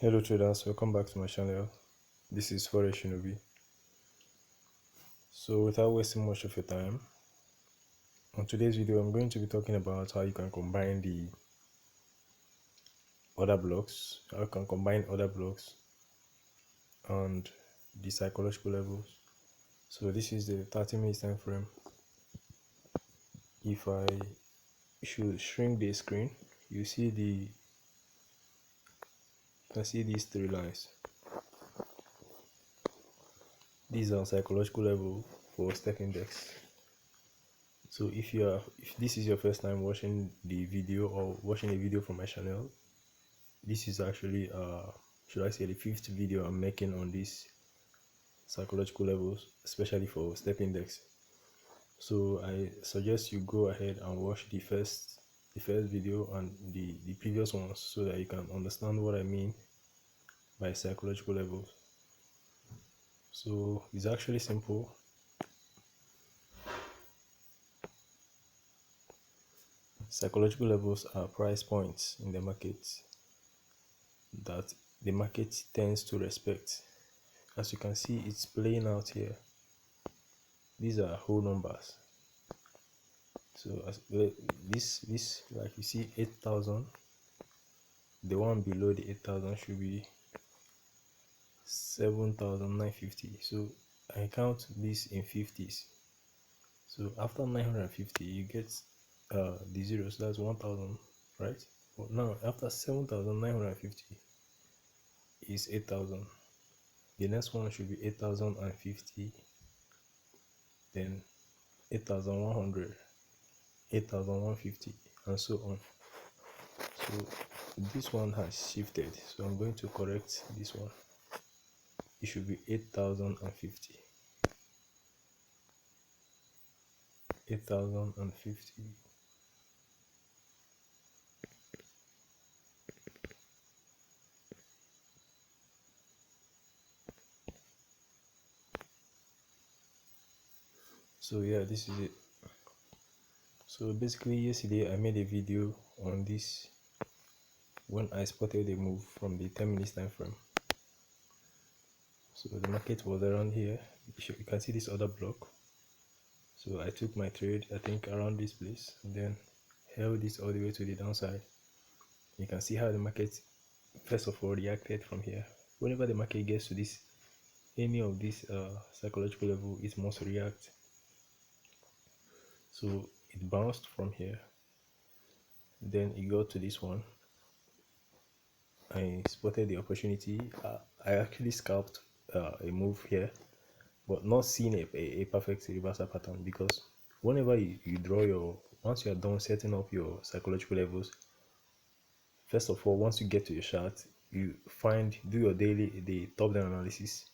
Hello traders, welcome back to my channel. This is Forex Shinobi. So without wasting much of your time, on today's video I'm going to be talking about how you can combine the other blocks, and the psychological levels. So this is the 30 minutes time frame. If I should shrink the screen, you can see these three lines. These are psychological level for step index. So if this is your first time watching the video or watching a video from my channel, this is actually should I say the fifth video I'm making on these psychological levels, especially for step index. So I suggest you go ahead and watch the first video and the previous ones so that you can understand what I mean by psychological levels. So it's actually simple. Psychological levels are price points in the market that the market tends to respect. As you can see, it's playing out here. These are whole numbers. So as this like you see 8,000, the one below the 8,000 should be 7,950. So I count this in 50s. So after 950 you get the zeros, that's 1,000, right? But now after 7,950 is 8,000. The next one should be 8,050, then 8,100, 8,150, and so on. So this one has shifted, so I'm going to correct this one. It should be 8,050. 8,050. So yeah, this is it. So basically yesterday I made a video on this when I spotted a move from the 10 minutes time frame. So the market was around here. You can see this other block. So I took my trade, I think around this place, and then held this all the way to the downside. You can see how the market first of all reacted from here. Whenever the market gets to this any of this psychological level, it must react. So it bounced from here, then it got to this one. I spotted the opportunity. I actually scalped a move here, but not seeing a perfect reversal pattern, because whenever you draw once you are done setting up your psychological levels, first of all, once you get to your chart, you do the top down analysis.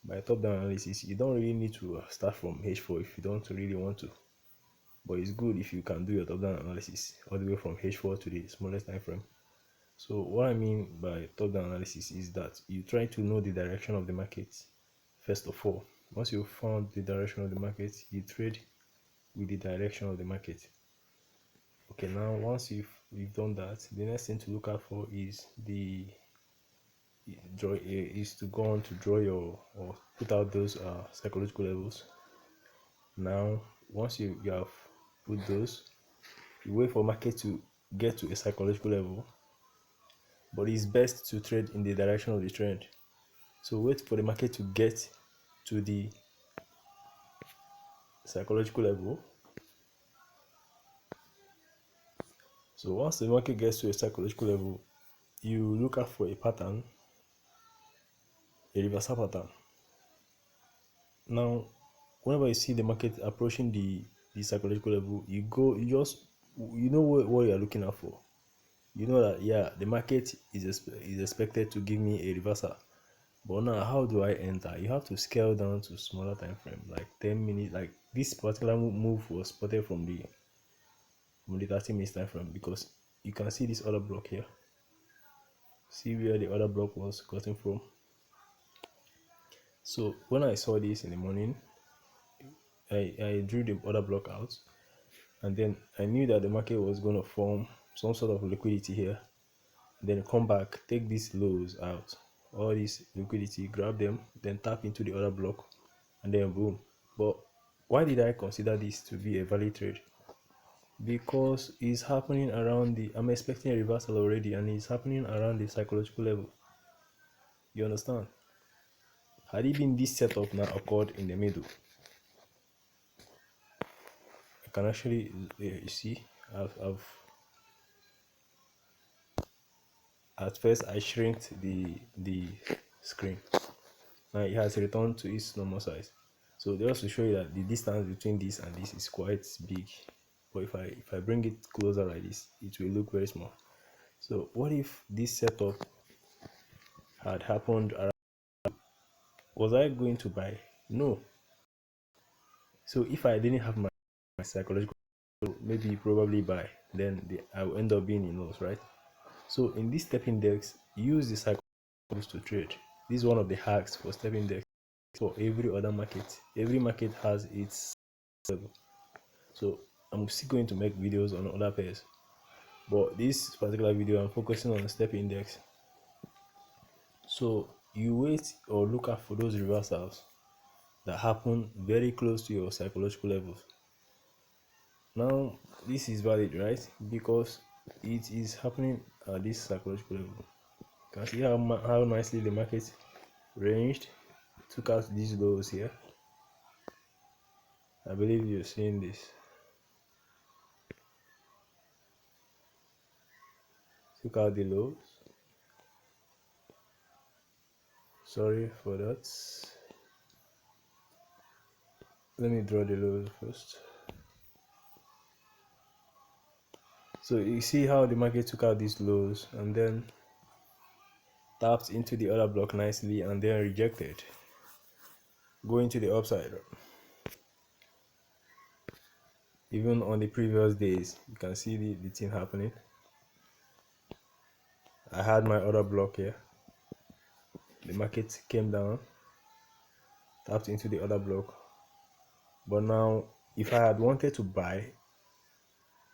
By top down analysis, you don't really need to start from H4 if you don't really want to, but it's good if you can do your top down analysis all the way from H4 to the smallest time frame. So what I mean by top down analysis is that you try to know the direction of the market. First of all, once you've found the direction of the market, you trade with the direction of the market. Okay, now once you've done that, the next thing to look out for is to go on to draw your or put out those psychological levels. Now once you have put those, you wait for market to get to a psychological level, but it's best to trade in the direction of the trend. So wait for the market to get to the psychological level. So once the market gets to a psychological level, you look out for a pattern, a reversal pattern. Now whenever you see the market approaching the psychological level, you know what you are looking out for. You know that yeah, the market is expected to give me a reversal, but now how do I enter? You have to scale down to smaller time frame, like 10 minutes. Like this particular move was spotted from the 30 minutes time frame, because you can see this other block here. See where the other block was gotten from. So when I saw this in the morning, I drew the other block out, and then I knew that the market was going to form some sort of liquidity here, then come back, take these lows out, all this liquidity, grab them, then tap into the other block, and then boom. But why did I consider this to be a valid trade? Because it's happening around the, I'm expecting a reversal already, and it's happening around the psychological level. You understand? Had it been this setup now occurred in the middle, I can actually, you see, I've at first I shrinked the screen. Now it has returned to its normal size. So just to show you that the distance between this and this is quite big. But if I bring it closer like this, it will look very small. So what if this setup had happened around, was I going to buy? No. So if I didn't have my psychological, maybe probably buy, then I will end up being in loss, right? So in this step index, use the psychological to trade. This is one of the hacks for step index. For every other market, every market has its level. So I'm still going to make videos on other pairs, but this particular video I'm focusing on step index. So you wait or look out for those reversals that happen very close to your psychological levels. Now this is valid, right? Because it is happening at this psychological level. You can see how nicely the market ranged, took out these lows here. I believe you're seeing this. Took out the lows. Sorry for that. Let me draw the lows first. So you see how the market took out these lows and then tapped into the other block nicely and then rejected, going to the upside. Even on the previous days, you can see the thing happening. I had my other block here. The market came down, tapped into the other block. But now, if I had wanted to buy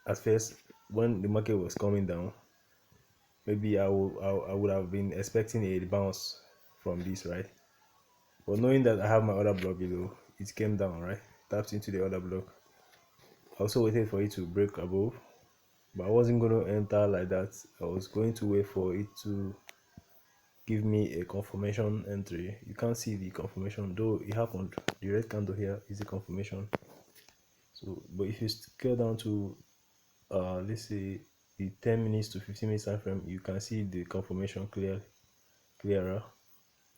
at first when the market was coming down, maybe I would have been expecting a bounce from this, right? But knowing that I have my other block below, it came down, right? Tapped into the other block. I also waited for it to break above, but I wasn't going to enter like that. I was going to wait for it to give me a confirmation entry. You can't see the confirmation, though it happened. The red candle here is the confirmation. So, but if you scale down to let's say the 10 minutes to 15 minutes time frame, you can see the confirmation clearer.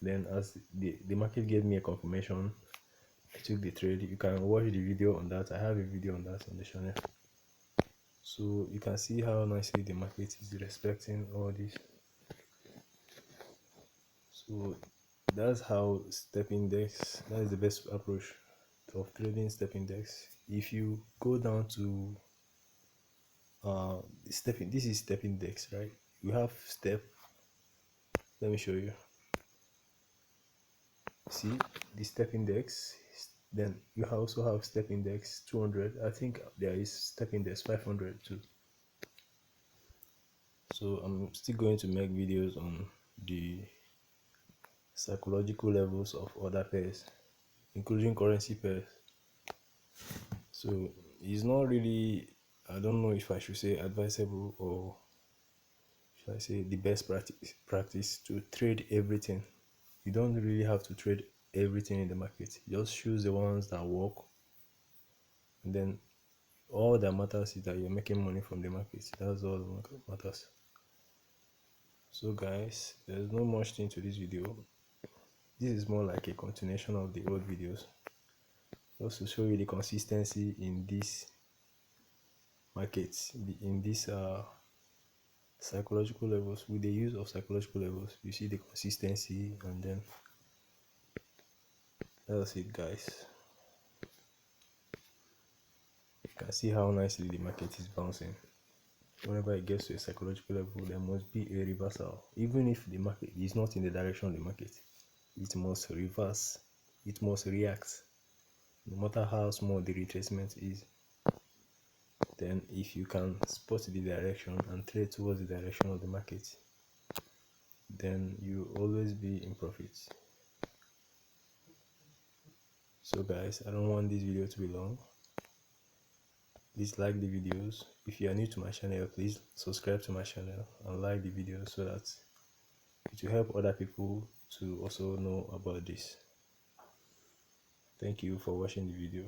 Then as the market gave me a confirmation, I took the trade. You can watch the video on that. I have a video on that on the channel. So you can see how nicely the market is respecting all this. So that's how step index, that is the best approach of trading step index. If you go down to this is step index, right? You have step, let me show you. See the step index, then you also have step index 200. I think there is step index 500 too. So I'm still going to make videos on the psychological levels of other pairs, including currency pairs. So it's not really, I don't know if I should say advisable or should I say the best practice to trade everything. You don't really have to trade everything in the market. Just choose the ones that work, and then all that matters is that you're making money from the market. That's all that matters. So guys, there's no much thing to this video. This is more like a continuation of the old videos, just to show you the consistency in this market, in this psychological levels. With the use of psychological levels, you see the consistency, and then that's it, guys. You can see how nicely the market is bouncing. Whenever it gets to a psychological level, there must be a reversal. Even if the market is not in the direction of the market, it must reverse, it must react, no matter how small the retracement is. Then if you can spot the direction and trade towards the direction of the market, then you always be in profit. So guys, I don't want this video to be long. Please like the videos. If you are new to my channel, please subscribe to my channel and like the video so that it will help other people to also know about this. Thank you for watching the video.